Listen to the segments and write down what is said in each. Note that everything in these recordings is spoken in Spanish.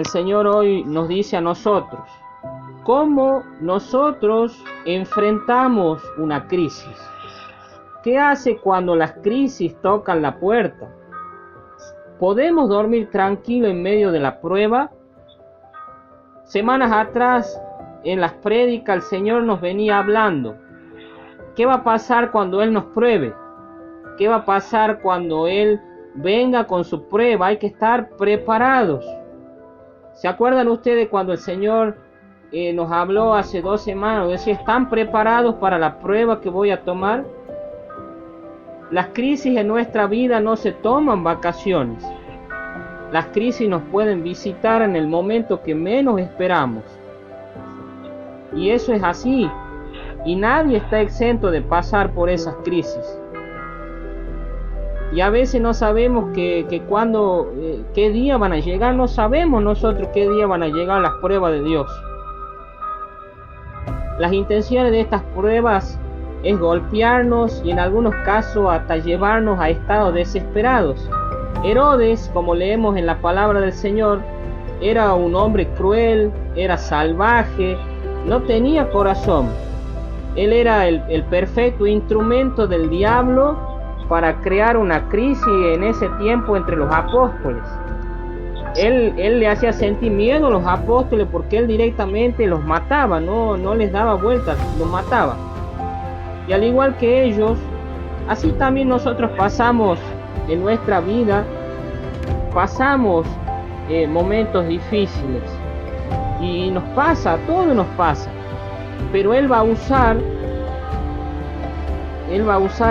el Señor hoy nos dice a nosotros, ¿cómo nosotros enfrentamos una crisis? ¿Qué hace cuando las crisis tocan la puerta? ¿Podemos dormir tranquilo en medio de la prueba? Semanas atrás, en las prédicas, el Señor nos venía hablando. ¿Qué va a pasar cuando Él nos pruebe? ¿Qué va a pasar cuando Él venga con su prueba? Hay que estar preparados. ¿Se acuerdan ustedes cuando el Señor nos habló hace 2 semanas? Decía, ¿están preparados para la prueba que voy a tomar? Las crisis en nuestra vida no se toman vacaciones. Las crisis nos pueden visitar en el momento que menos esperamos. Y eso es así. Y nadie está exento de pasar por esas crisis. Y a veces no sabemos qué día van a llegar. No sabemos nosotros qué día van a llegar las pruebas de Dios. Las intenciones de estas pruebas es golpearnos y en algunos casos hasta llevarnos a estados desesperados. Herodes, como leemos en la palabra del Señor, era un hombre cruel, era salvaje, no tenía corazón. Él era el perfecto instrumento del diablo para crear una crisis en ese tiempo entre los apóstoles. Él le hacía sentir miedo a los apóstoles porque él directamente los mataba, no les daba vueltas, los mataba. Y al igual que ellos, así también nosotros pasamos en nuestra vida, pasamos momentos difíciles. Y nos pasa, todo nos pasa. Pero Él va a usar,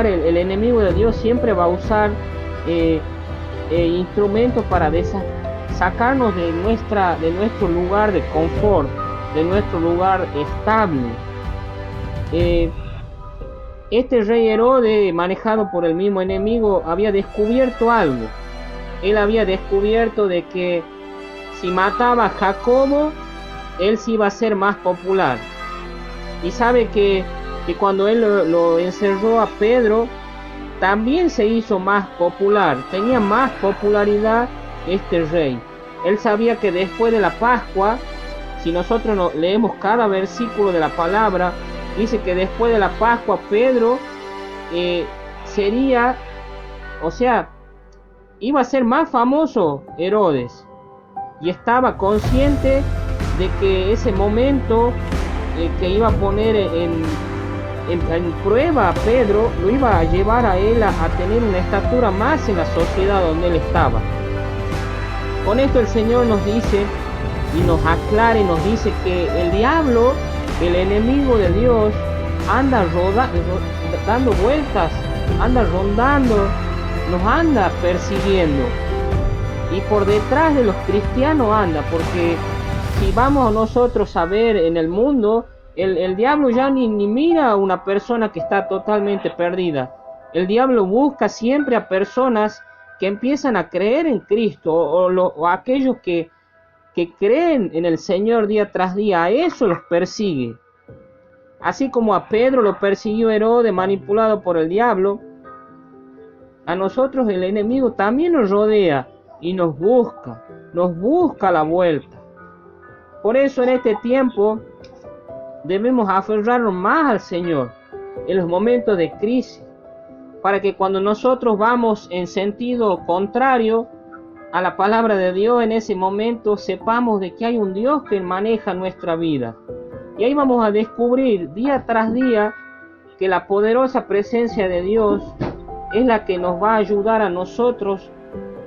el enemigo de Dios siempre va a usar instrumentos para sacarnos de nuestro lugar de confort, de nuestro lugar estable. Este rey Herodes, manejado por el mismo enemigo, había descubierto algo. Él había descubierto de que si mataba a Jacobo, él sí iba a ser más popular. Y sabe que cuando él lo encerró a Pedro, también se hizo más popular. Tenía más popularidad este rey. Él sabía que después de la Pascua, si nosotros leemos cada versículo de la palabra, dice que después de la Pascua Pedro iba a ser más famoso Herodes. Y estaba consciente de que ese momento que iba a poner en prueba a Pedro, lo iba a llevar a él a tener una estatura más en la sociedad donde él estaba. Con esto el Señor nos dice y nos aclara y nos dice que el diablo, el enemigo de Dios, anda dando vueltas, anda rondando, nos anda persiguiendo. Y por detrás de los cristianos anda, porque si vamos nosotros a ver en el mundo, el diablo ya ni mira a una persona que está totalmente perdida. El diablo busca siempre a personas que empiezan a creer en Cristo, o aquellos que creen en el Señor día tras día. A eso los persigue. Así como a Pedro lo persiguió Herodes, manipulado por el diablo, a nosotros el enemigo también nos rodea y nos busca la vuelta. Por eso en este tiempo debemos aferrarnos más al Señor en los momentos de crisis, para que cuando nosotros vamos en sentido contrario a la palabra de Dios, en ese momento sepamos de que hay un Dios que maneja nuestra vida. Y ahí vamos a descubrir día tras día que la poderosa presencia de Dios es la que nos va a ayudar a nosotros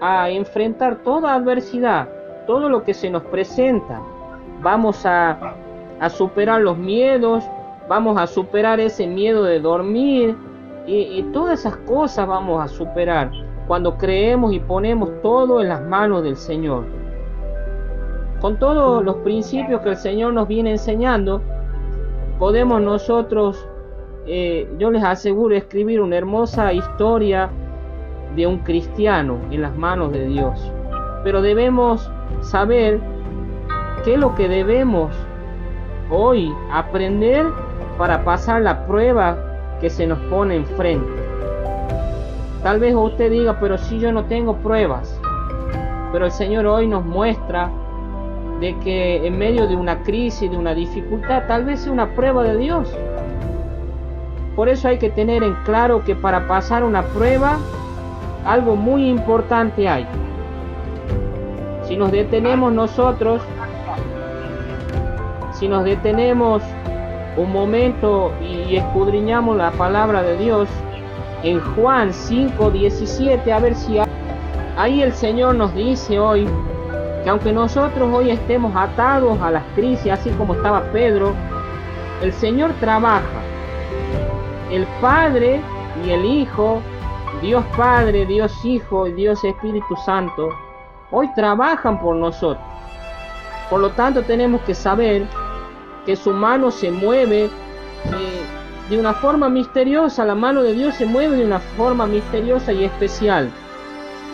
a enfrentar toda adversidad, todo lo que se nos presenta. Vamos a superar los miedos, vamos a superar ese miedo de dormir y todas esas cosas vamos a superar cuando creemos y ponemos todo en las manos del Señor. Con todos los principios que el Señor nos viene enseñando, podemos nosotros, yo les aseguro, escribir una hermosa historia de un cristiano en las manos de Dios. Pero debemos saber qué es lo que debemos hoy aprender para pasar la prueba que se nos pone enfrente. Tal vez usted diga, pero si yo no tengo pruebas. Pero el Señor hoy nos muestra de que en medio de una crisis, de una dificultad, tal vez sea una prueba de Dios. Por eso hay que tener en claro que para pasar una prueba, algo muy importante hay. Si nos detenemos nosotros, si nos detenemos un momento y escudriñamos la palabra de Dios, en Juan 5:17, a ver si ahí el Señor nos dice hoy, que aunque nosotros hoy estemos atados a las crisis, así como estaba Pedro, el Señor trabaja. El Padre y el Hijo, Dios Padre, Dios Hijo y Dios Espíritu Santo, hoy trabajan por nosotros. Por lo tanto, tenemos que saber que su mano se mueve de una forma misteriosa. La mano de Dios se mueve de una forma misteriosa y especial.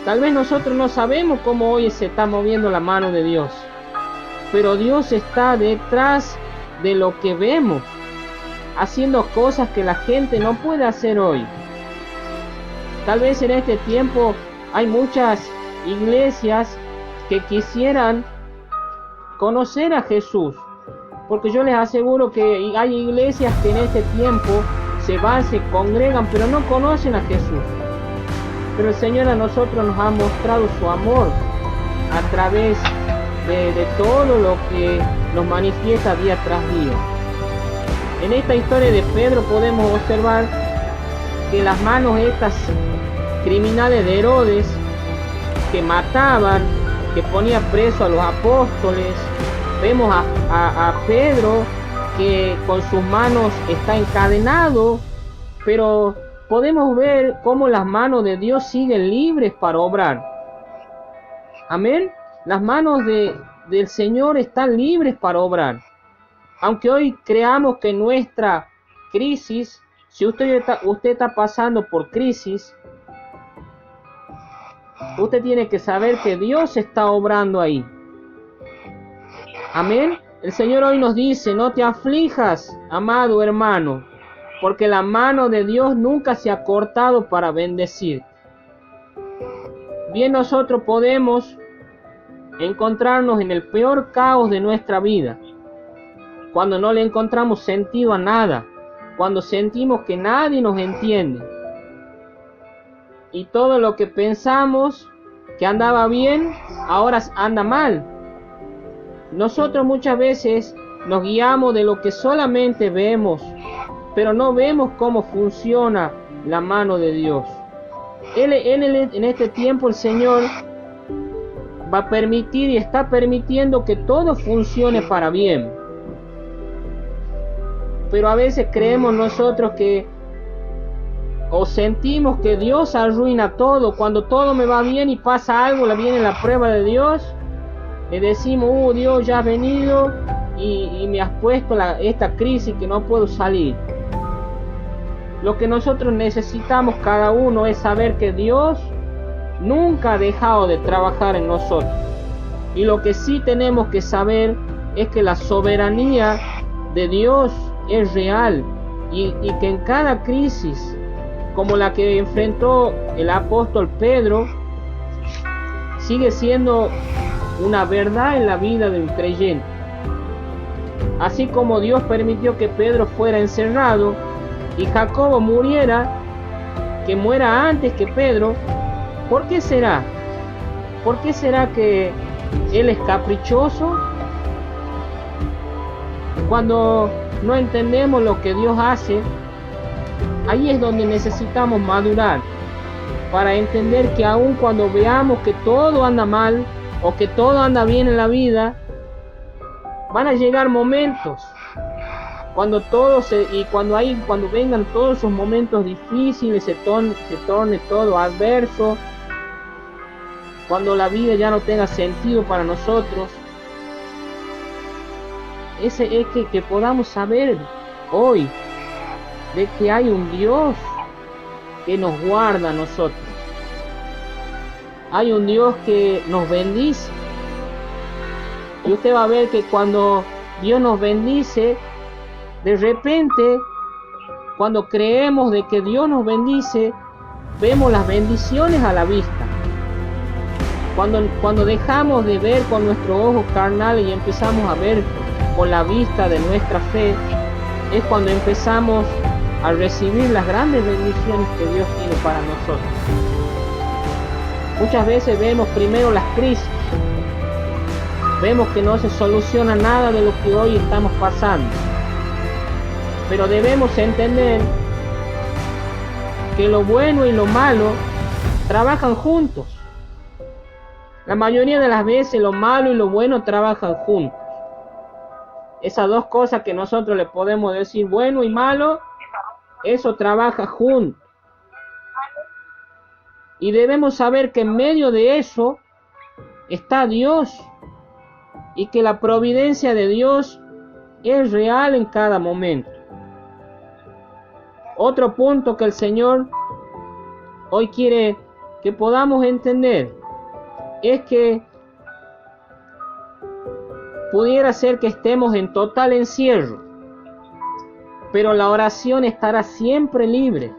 Tal vez nosotros no sabemos cómo hoy se está moviendo la mano de Dios, pero Dios está detrás de lo que vemos, haciendo cosas que la gente no puede hacer hoy. Tal vez en este tiempo hay muchas iglesias que quisieran conocer a Jesús, porque yo les aseguro que hay iglesias que en este tiempo se congregan, pero no conocen a Jesús. Pero el Señor a nosotros nos ha mostrado su amor a través de todo lo que nos manifiesta día tras día. En esta historia de Pedro podemos observar que las manos estas criminales de Herodes, que mataban, que ponían preso a los apóstoles, vemos a Pedro que con sus manos está encadenado, pero podemos ver cómo las manos de Dios siguen libres para obrar. Amén. Las manos del Señor están libres para obrar. Aunque hoy creamos que nuestra crisis, si usted está pasando por crisis, usted tiene que saber que Dios está obrando ahí. Amén. El Señor hoy nos dice, no te aflijas, amado hermano, porque la mano de Dios nunca se ha cortado para bendecir. Bien, nosotros podemos encontrarnos en el peor caos de nuestra vida, cuando no le encontramos sentido a nada, cuando sentimos que nadie nos entiende, y todo lo que pensamos que andaba bien, ahora anda mal. Nosotros muchas veces nos guiamos de lo que solamente vemos, pero no vemos cómo funciona la mano de Dios. En este tiempo el Señor va a permitir y está permitiendo que todo funcione para bien. Pero a veces creemos nosotros que, o sentimos que Dios arruina todo. Cuando todo me va bien y pasa algo, viene la prueba de Dios, le decimos, Dios ya has venido y me has puesto esta crisis que no puedo salir. Lo que nosotros necesitamos cada uno es saber que Dios nunca ha dejado de trabajar en nosotros. Y lo que sí tenemos que saber es que la soberanía de Dios es real y que en cada crisis, como la que enfrentó el apóstol Pedro, sigue siendo una verdad en la vida de un creyente. Así como Dios permitió que Pedro fuera encerrado y Jacobo muriera, que muera antes que Pedro, ¿por qué será? ¿Por qué será que Él es caprichoso? Cuando no entendemos lo que Dios hace, ahí es donde necesitamos madurar, para entender que aun cuando veamos que todo anda mal o que todo anda bien en la vida, van a llegar momentos cuando cuando vengan todos esos momentos difíciles, se torne todo adverso, cuando la vida ya no tenga sentido para nosotros. Ese es que podamos saber hoy de que hay un Dios que nos guarda a nosotros. Hay un Dios que nos bendice. Y usted va a ver que cuando Dios nos bendice, de repente, cuando creemos de que Dios nos bendice, vemos las bendiciones a la vista. Cuando dejamos de ver con nuestros ojos carnales y empezamos a ver con la vista de nuestra fe, es cuando empezamos a recibir las grandes bendiciones que Dios tiene para nosotros. Muchas veces vemos primero las crisis, vemos que no se soluciona nada de lo que hoy estamos pasando, pero debemos entender que lo bueno y lo malo trabajan juntos. La mayoría de las veces lo malo y lo bueno trabajan juntos. Esas dos cosas que nosotros le podemos decir bueno y malo, eso trabaja juntos. Y debemos saber que en medio de eso está Dios y que la providencia de Dios es real en cada momento. Otro punto que el Señor hoy quiere que podamos entender es que pudiera ser que estemos en total encierro, pero la oración estará siempre libre.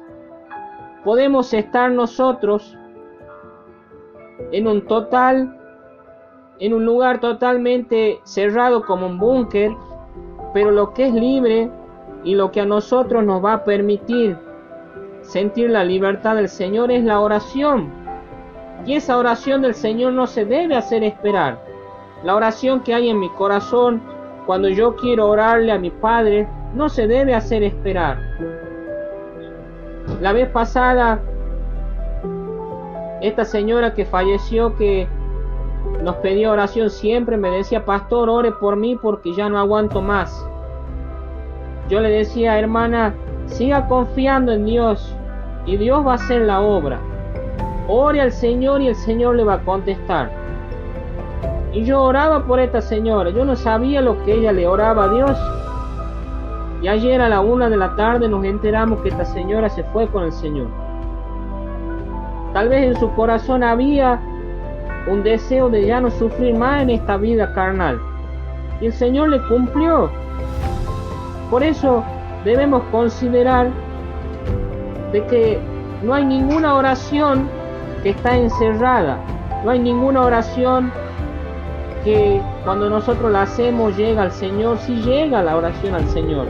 Podemos estar nosotros en un lugar totalmente cerrado como un búnker, pero lo que es libre y lo que a nosotros nos va a permitir sentir la libertad del Señor es la oración. Y esa oración del Señor no se debe hacer esperar. La oración que hay en mi corazón cuando yo quiero orarle a mi Padre no se debe hacer esperar. La vez pasada, esta señora que falleció, que nos pedía oración siempre, me decía: pastor, ore por mí porque ya no aguanto más. Yo le decía: hermana, siga confiando en Dios y Dios va a hacer la obra. Ore al Señor y el Señor le va a contestar. Y yo oraba por esta señora. Yo no sabía lo que ella le oraba a Dios. Y ayer a la 1 de la tarde nos enteramos que esta señora se fue con el Señor. Tal vez en su corazón había un deseo de ya no sufrir más en esta vida carnal. Y el Señor le cumplió. Por eso debemos considerar de que no hay ninguna oración que está encerrada. No hay ninguna oración que cuando nosotros la hacemos llega al Señor. Sí llega la oración al Señor.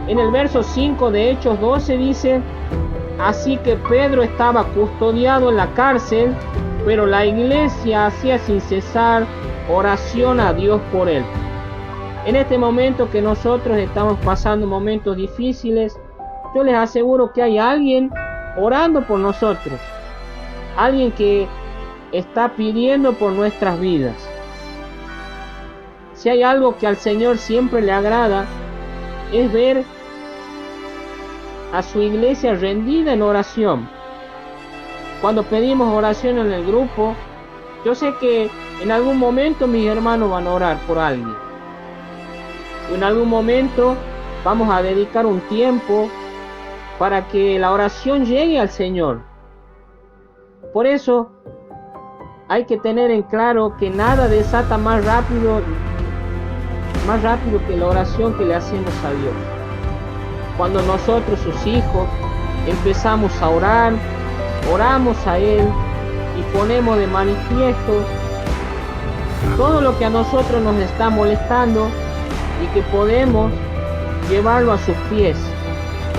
En el verso 5 de Hechos 12 dice: así que Pedro estaba custodiado en la cárcel, pero la iglesia hacía sin cesar oración a Dios por él. En este momento que nosotros estamos pasando momentos difíciles, yo les aseguro que hay alguien orando por nosotros, alguien que está pidiendo por nuestras vidas. Si hay algo que al Señor siempre le agrada, es ver a su iglesia rendida en oración. Cuando pedimos oración en el grupo, yo sé que en algún momento mis hermanos van a orar por alguien. En algún momento vamos a dedicar un tiempo para que la oración llegue al Señor. Por eso hay que tener en claro que nada desata más rápido que la oración que le hacemos a Dios. Cuando nosotros, sus hijos, empezamos a orar, oramos a Él y ponemos de manifiesto todo lo que a nosotros nos está molestando y que podemos llevarlo a sus pies.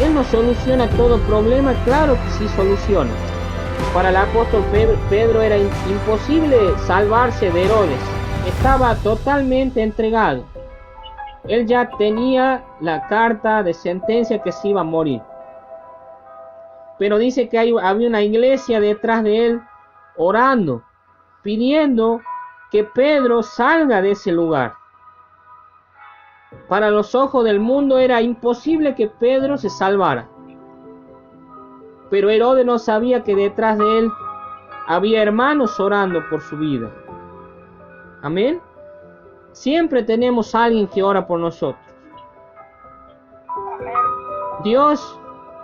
Él no soluciona todo problema, claro que sí soluciona. Para el apóstol Pedro era imposible salvarse de Herodes. Estaba totalmente entregado. Él ya tenía la carta de sentencia que se iba a morir. Pero dice que había una iglesia detrás de él orando, pidiendo que Pedro salga de ese lugar. Para los ojos del mundo era imposible que Pedro se salvara. Pero Herodes no sabía que detrás de él había hermanos orando por su vida. Amén. Siempre tenemos a alguien que ora por nosotros. Dios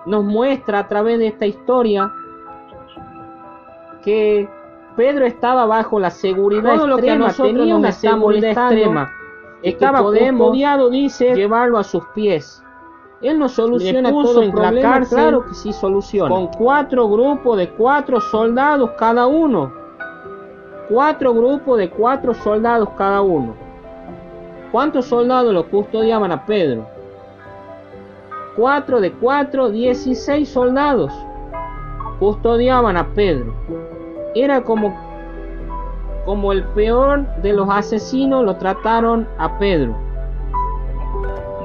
nos muestra a través de esta historia que Pedro estaba bajo la seguridad extrema. Todo lo que a nosotros tenía una seguridad extrema. Estaba custodiado, dice, llevarlo a sus pies. Él no soluciona todo en la cárcel, claro que sí soluciona. Con 4 grupos de 4 soldados cada uno. 4 grupos de 4 soldados cada uno. ¿Cuántos soldados lo custodiaban a Pedro? 4 de 4, 16 soldados custodiaban a Pedro. Era como el peor de los asesinos lo trataron a Pedro.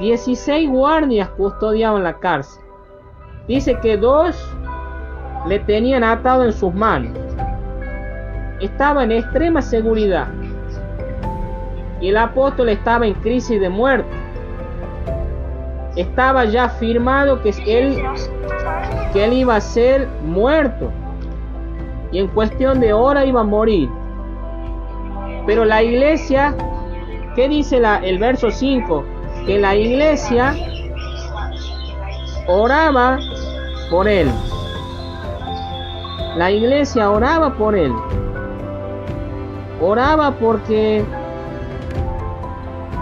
16 guardias custodiaban la cárcel. Dice que 2 le tenían atado en sus manos. Estaba en extrema seguridad. Y el apóstol estaba en crisis de muerte. Estaba ya firmado que él iba a ser muerto. Y en cuestión de hora iba a morir. Pero la iglesia, ¿qué dice el verso 5? Que la iglesia oraba por él. La iglesia oraba por él. Oraba porque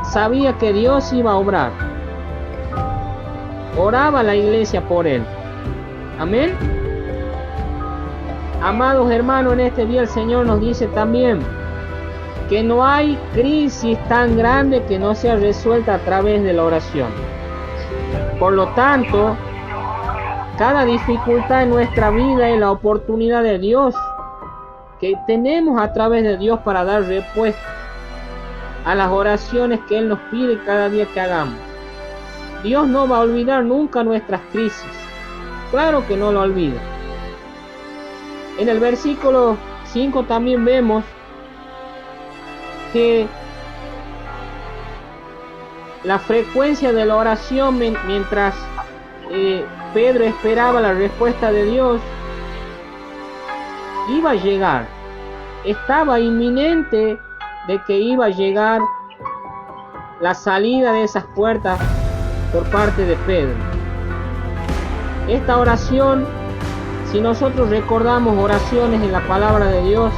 sabía que Dios iba a obrar. Oraba la iglesia por él. Amén. Amados hermanos, en este día el Señor nos dice también que no hay crisis tan grande que no sea resuelta a través de la oración. Por lo tanto, cada dificultad en nuestra vida es la oportunidad de Dios que tenemos a través de Dios para dar respuesta a las oraciones que Él nos pide cada día que hagamos. Dios no va a olvidar nunca nuestras crisis. Claro que no lo olvida. En el versículo 5 también vemos que la frecuencia de la oración mientras Pedro esperaba la respuesta de Dios iba a llegar. Estaba inminente de que iba a llegar la salida de esas puertas por parte de Pedro. Esta oración, si nosotros recordamos oraciones en la palabra de Dios,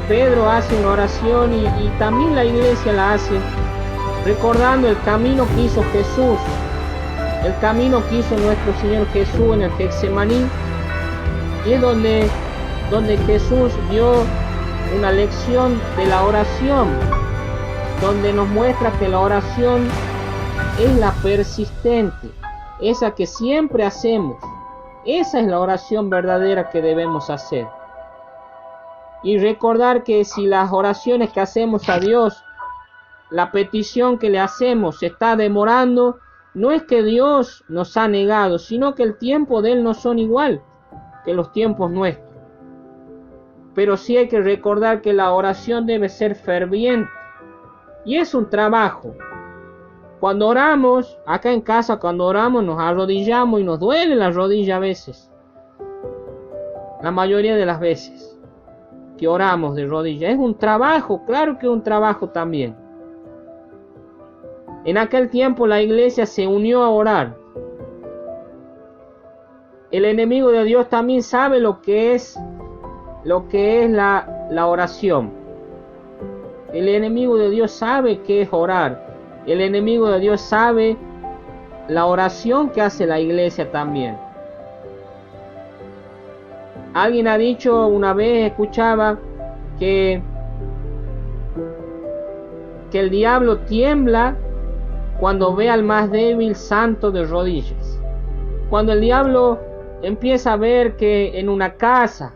Pedro hace una oración y también la iglesia la hace, recordando el camino que hizo Jesús, el camino que hizo nuestro Señor Jesús en el Getsemaní, y es donde Jesús dio una lección de la oración, donde nos muestra que la oración es la persistente, esa que siempre hacemos. Esa es la oración verdadera que debemos hacer. Y recordar que si las oraciones que hacemos a Dios, la petición que le hacemos se está demorando, no es que Dios nos ha negado, sino que el tiempo de Él no son igual que los tiempos nuestros. Pero sí hay que recordar que la oración debe ser ferviente. Y es un trabajo. Cuando oramos, acá en casa, cuando oramos, nos arrodillamos y nos duele la rodilla a veces. La mayoría de las veces que oramos de rodillas. Es un trabajo, claro que es un trabajo también. En aquel tiempo la iglesia se unió a orar. El enemigo de Dios también sabe lo que es la oración. El enemigo de Dios sabe qué es orar. El enemigo de Dios sabe la oración que hace la iglesia también. Alguien ha dicho una vez, escuchaba, que el diablo tiembla cuando ve al más débil santo de rodillas. Cuando el diablo empieza a ver que en una casa,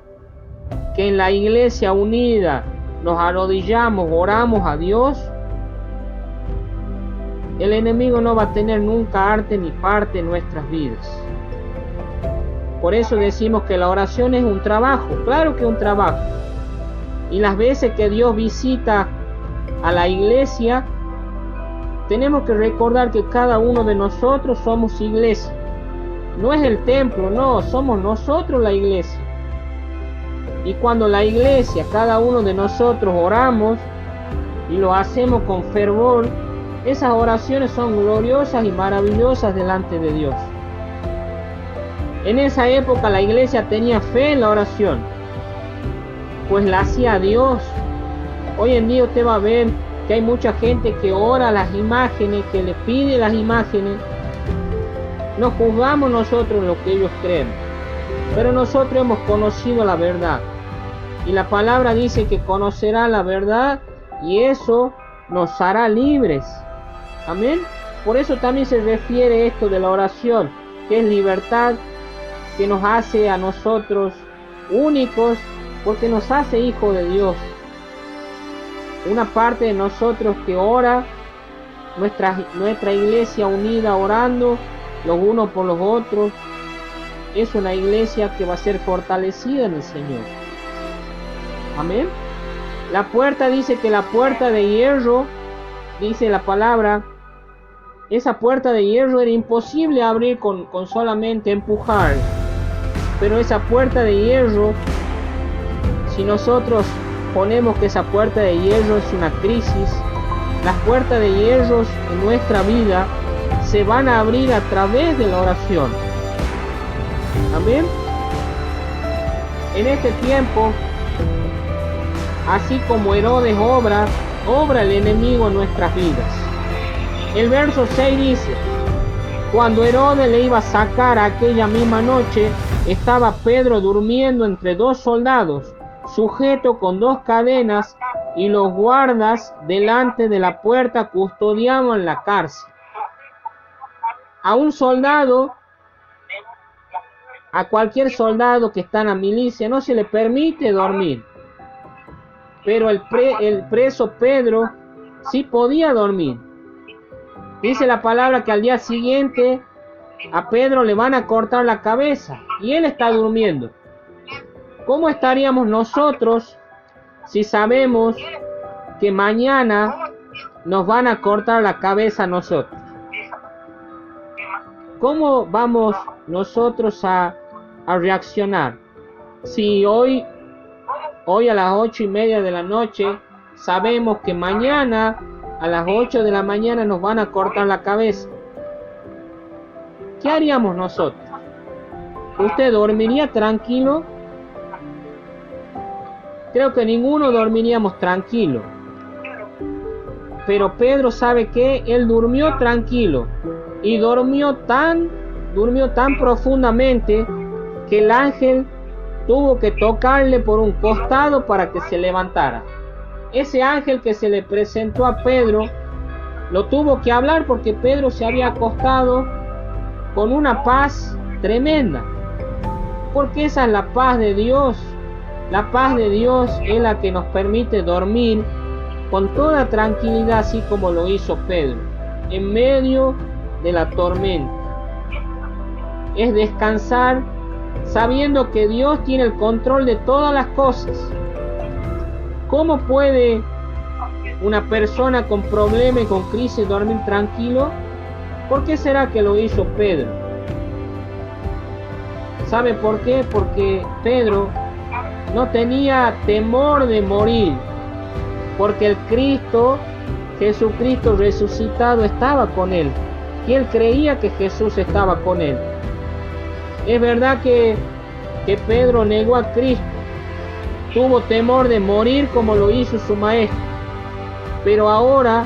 que en la iglesia unida nos arrodillamos, oramos a Dios, el enemigo no va a tener nunca arte ni parte en nuestras vidas. Por eso decimos que la oración es un trabajo, claro que es un trabajo. Y las veces que Dios visita a la iglesia, tenemos que recordar que cada uno de nosotros somos iglesia. No es el templo, no, somos nosotros la iglesia. Y cuando la iglesia, cada uno de nosotros oramos y lo hacemos con fervor, esas oraciones son gloriosas y maravillosas delante de Dios. En esa época la iglesia tenía fe en la oración, pues la hacía Dios. Hoy en día usted va a ver que hay mucha gente que ora a las imágenes, que le pide las imágenes. No juzgamos nosotros lo que ellos creen, pero nosotros hemos conocido la verdad. Y la palabra dice que conocerá la verdad y eso nos hará libres. Amén. Por eso también se refiere esto de la oración, que es libertad, que nos hace a nosotros únicos, porque nos hace hijos de Dios. Una parte de nosotros que ora, nuestra iglesia unida orando los unos por los otros, es una iglesia que va a ser fortalecida en el Señor. Amén. La puerta dice que la puerta de hierro, dice la palabra, esa puerta de hierro era imposible abrir con solamente empujar. Pero esa puerta de hierro, si nosotros ponemos que esa puerta de hierro es una crisis, las puertas de hierro en nuestra vida se van a abrir a través de la oración. Amén. En este tiempo, así como Herodes obra el enemigo en nuestras vidas. El verso 6 dice: cuando Herodes le iba a sacar aquella misma noche, estaba Pedro durmiendo entre dos soldados, sujeto con dos cadenas, y los guardas delante de la puerta custodiaban la cárcel. A un soldado, a cualquier soldado que está en la milicia, no se le permite dormir. Pero el preso Pedro sí podía dormir. Dice la palabra que al día siguiente a Pedro le van a cortar la cabeza y él está durmiendo. ¿Cómo estaríamos nosotros si sabemos que mañana nos van a cortar la cabeza a nosotros? ¿Cómo vamos nosotros a reaccionar? Si hoy a las 8:30 de la noche sabemos que mañana a las 8 de la mañana nos van a cortar la cabeza, ¿qué haríamos nosotros? ¿Usted dormiría tranquilo? Creo que ninguno dormiríamos tranquilo. Pero Pedro, ¿sabe qué? Él durmió tranquilo y durmió tan profundamente que el ángel tuvo que tocarle por un costado para que se levantara. Ese ángel que se le presentó a Pedro lo tuvo que hablar porque Pedro se había acostado con una paz tremenda. Porque esa es la paz de Dios. La paz de Dios es la que nos permite dormir con toda tranquilidad, así como lo hizo Pedro, en medio de la tormenta. Es descansar sabiendo que Dios tiene el control de todas las cosas. ¿Cómo puede una persona con problemas y con crisis dormir tranquilo? ¿Por qué será que lo hizo Pedro? ¿Sabe por qué? Porque Pedro no tenía temor de morir, porque el Jesucristo resucitado estaba con él, y él creía que Jesús estaba con él. Es verdad que Pedro negó a Cristo, tuvo temor de morir como lo hizo su maestro, pero ahora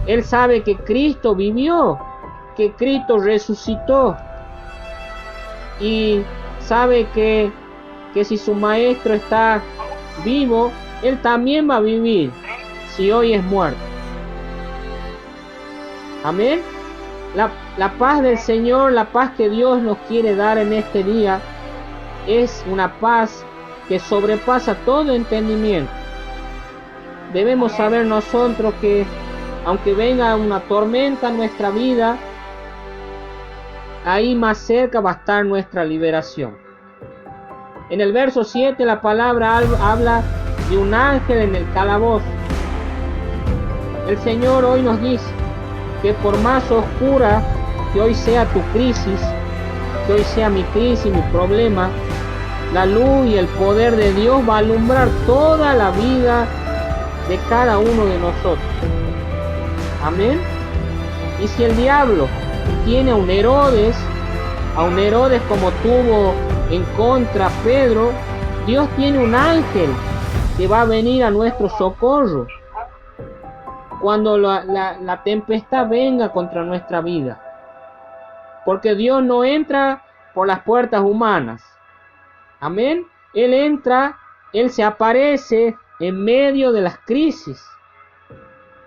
él sabe que Cristo vivió, que Cristo resucitó, y sabe que si su maestro está vivo, él también va a vivir si hoy es muerto. Amén. La paz del Señor, la paz que Dios nos quiere dar en este día, es una paz que sobrepasa todo entendimiento. Debemos saber nosotros que aunque venga una tormenta en nuestra vida, ahí más cerca va a estar nuestra liberación. En el verso 7 la palabra habla de un ángel en el calabozo. El Señor hoy nos dice que por más oscura que hoy sea tu crisis, que hoy sea mi crisis, mi problema, la luz y el poder de Dios va a alumbrar toda la vida de cada uno de nosotros. Amén. Y si el diablo tiene a un Herodes como tuvo en contra Pedro, Dios tiene un ángel que va a venir a nuestro socorro cuando la tempestad venga contra nuestra vida. Porque Dios no entra por las puertas humanas. Amén. Él entra Él se aparece en medio de las crisis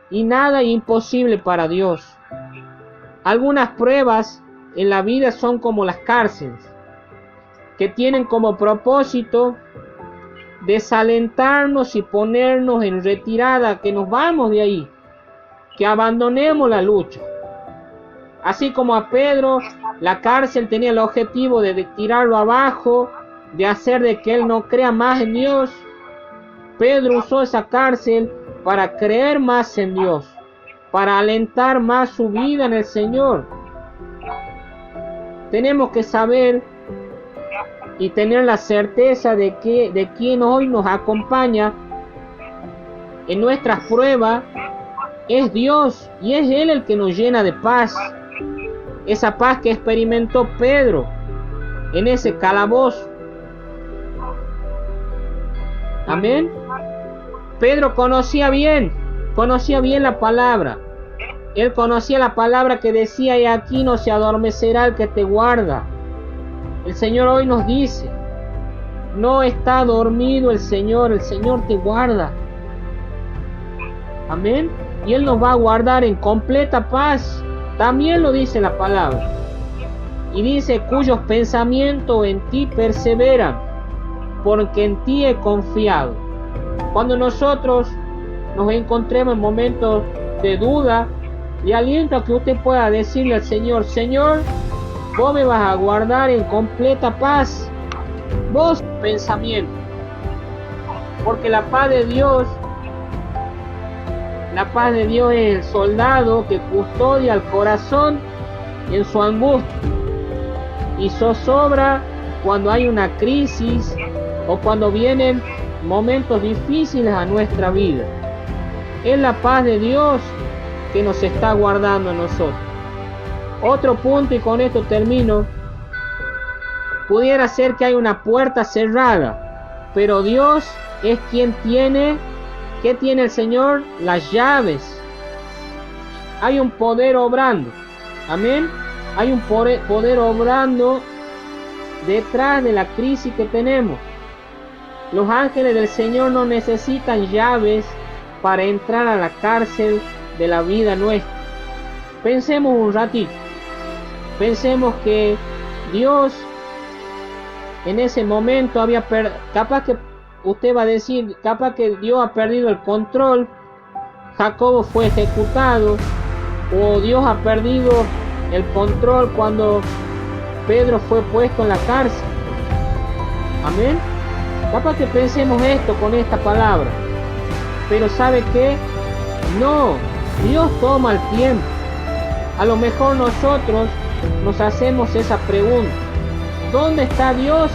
y nada es imposible para Dios. Algunas pruebas en la vida son como las cárceles, que tienen como propósito desalentarnos y ponernos en retirada, que nos vamos de ahí, que abandonemos la lucha. Así como a Pedro, la cárcel tenía el objetivo de tirarlo abajo, de hacer de que él no crea más en Dios. Pedro usó esa cárcel para creer más en Dios, para alentar más su vida en el Señor. Tenemos que saber y tener la certeza de quien hoy nos acompaña en nuestras pruebas es Dios, y es Él el que nos llena de paz. Esa paz que experimentó Pedro en ese calabozo. Amén. Pedro conocía bien la palabra. Él conocía la palabra que decía: y aquí no se adormecerá el que te guarda. El Señor hoy nos dice: no está dormido el Señor te guarda. Amén. Y Él nos va a guardar en completa paz. También lo dice la palabra. Y dice: cuyos pensamientos en ti perseveran, porque en ti he confiado. Cuando nosotros nos encontremos en momentos de duda, le aliento a que usted pueda decirle al Señor: Señor, vos me vas a guardar en completa paz. Vos pensamiento. Porque la paz de Dios es el soldado que custodia el corazón en su angustia y zozobra cuando hay una crisis o cuando vienen momentos difíciles a nuestra vida. Es la paz de Dios que nos está guardando a nosotros. Otro punto, y con esto termino: pudiera ser que hay una puerta cerrada, pero Dios es quien tiene. ¿Qué tiene el Señor? Las llaves. Hay un poder obrando. Amén. Hay un poder obrando detrás de la crisis que tenemos. Los ángeles del Señor no necesitan llaves para entrar a la cárcel de la vida nuestra. Pensemos un ratito. Pensemos que Dios en ese momento capaz que usted va a decir, capaz que Dios ha perdido el control, Jacobo fue ejecutado, o Dios ha perdido el control cuando Pedro fue puesto en la cárcel. Amén. Capaz que pensemos esto con esta palabra, pero ¿sabe qué? No, Dios toma el tiempo. A lo mejor nosotros nos hacemos esa pregunta: ¿dónde está Dios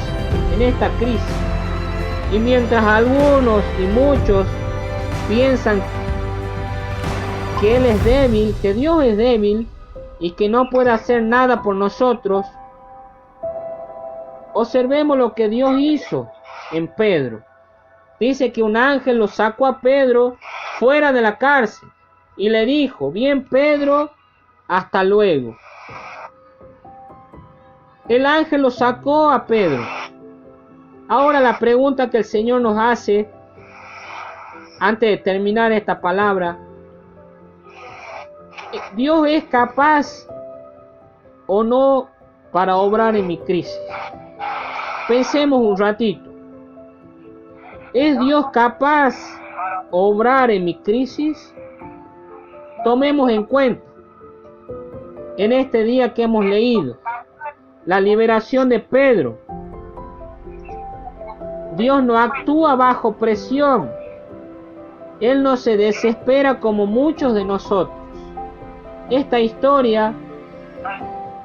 en esta crisis? Y mientras algunos y muchos piensan que Él es débil, que Dios es débil y que no puede hacer nada por nosotros, observemos lo que Dios hizo en Pedro. Dice que un ángel lo sacó a Pedro fuera de la cárcel y le dijo: bien, Pedro, hasta luego. El ángel lo sacó a Pedro. Ahora la pregunta que el Señor nos hace antes de terminar esta palabra: ¿Dios es capaz o no para obrar en mi crisis? Pensemos un ratito. ¿Es Dios capaz de obrar en mi crisis? Tomemos en cuenta en este día que hemos leído la liberación de Pedro. Dios no actúa bajo presión. Él no se desespera como muchos de nosotros. Esta historia,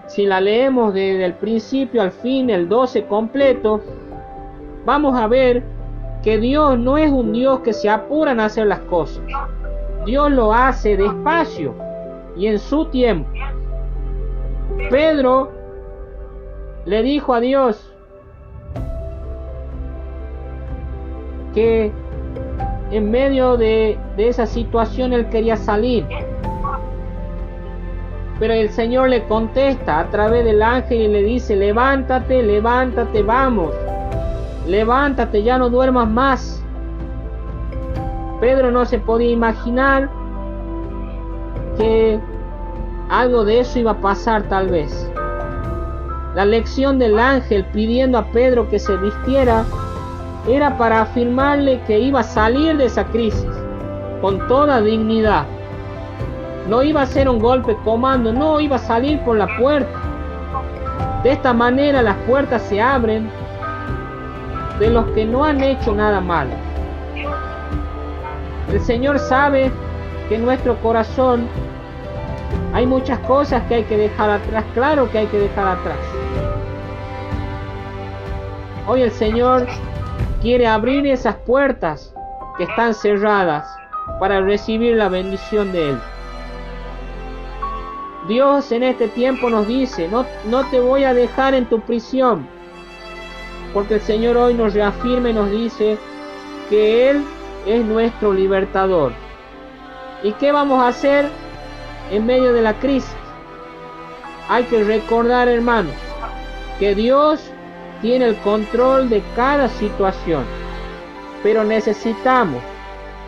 si la leemos desde el principio al fin, el 12 completo, vamos a ver que Dios no es un Dios que se apura en hacer las cosas. Dios lo hace despacio y en su tiempo. Pedro le dijo a Dios que en medio de esa situación él quería salir, pero el Señor le contesta a través del ángel y le dice: levántate, levántate, vamos. levántate, ya no duermas más. Pedro no se podía imaginar que algo de eso iba a pasar tal vez. La lección del ángel pidiendo a Pedro que se vistiera era para afirmarle que iba a salir de esa crisis con toda dignidad. No iba a ser un golpe comando, no, iba a salir por la puerta. De esta manera las puertas se abren de los que no han hecho nada malo. El Señor sabe que en nuestro corazón hay muchas cosas que hay que dejar atrás, claro que hay que dejar atrás. Hoy el Señor quiere abrir esas puertas que están cerradas para recibir la bendición de Él. Dios en este tiempo nos dice, no te voy a dejar en tu prisión, porque el Señor hoy nos reafirma y nos dice que Él es nuestro libertador. ¿Y qué vamos a hacer en medio de la crisis? Hay que recordar, hermanos, que Dios tiene el control de cada situación, pero necesitamos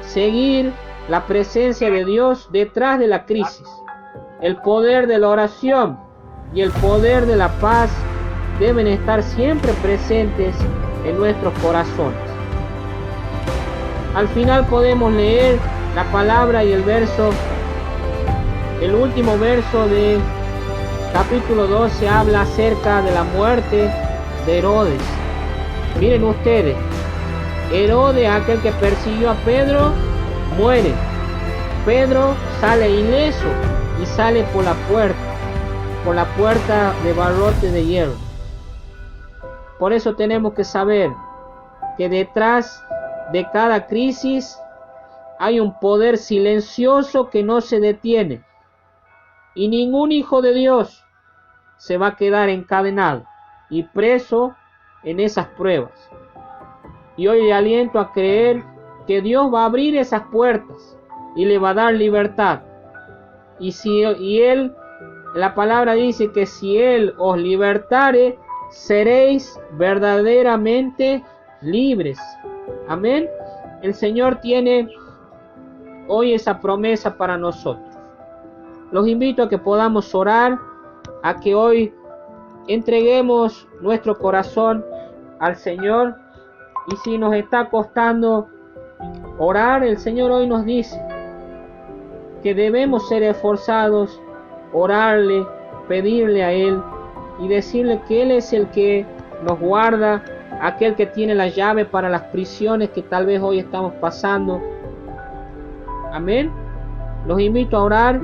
seguir la presencia de Dios detrás de la crisis. El poder de la oración y el poder de la paz deben estar siempre presentes en nuestros corazones. Al final podemos leer la palabra y el verso, el último verso de capítulo 12 habla acerca de la muerte de Herodes. Miren ustedes, Herodes, aquel que persiguió a Pedro, muere. Pedro sale ileso y sale por la puerta de barrote de hierro. Por eso tenemos que saber que detrás de cada crisis hay un poder silencioso que no se detiene, y ningún hijo de Dios se va a quedar encadenado y preso en esas pruebas. Y hoy le aliento a creer que Dios va a abrir esas puertas y le va a dar libertad. Y Él, la palabra dice que si Él os libertare, seréis verdaderamente libres. Amén. El Señor tiene hoy esa promesa para nosotros. Los invito a que podamos orar, a que hoy entreguemos nuestro corazón al Señor. Y si nos está costando orar, el Señor hoy nos dice que debemos ser esforzados, orarle, pedirle a Él y decirle que Él es el que nos guarda, aquel que tiene la llave para las prisiones que tal vez hoy estamos pasando. Amén. Los invito a orar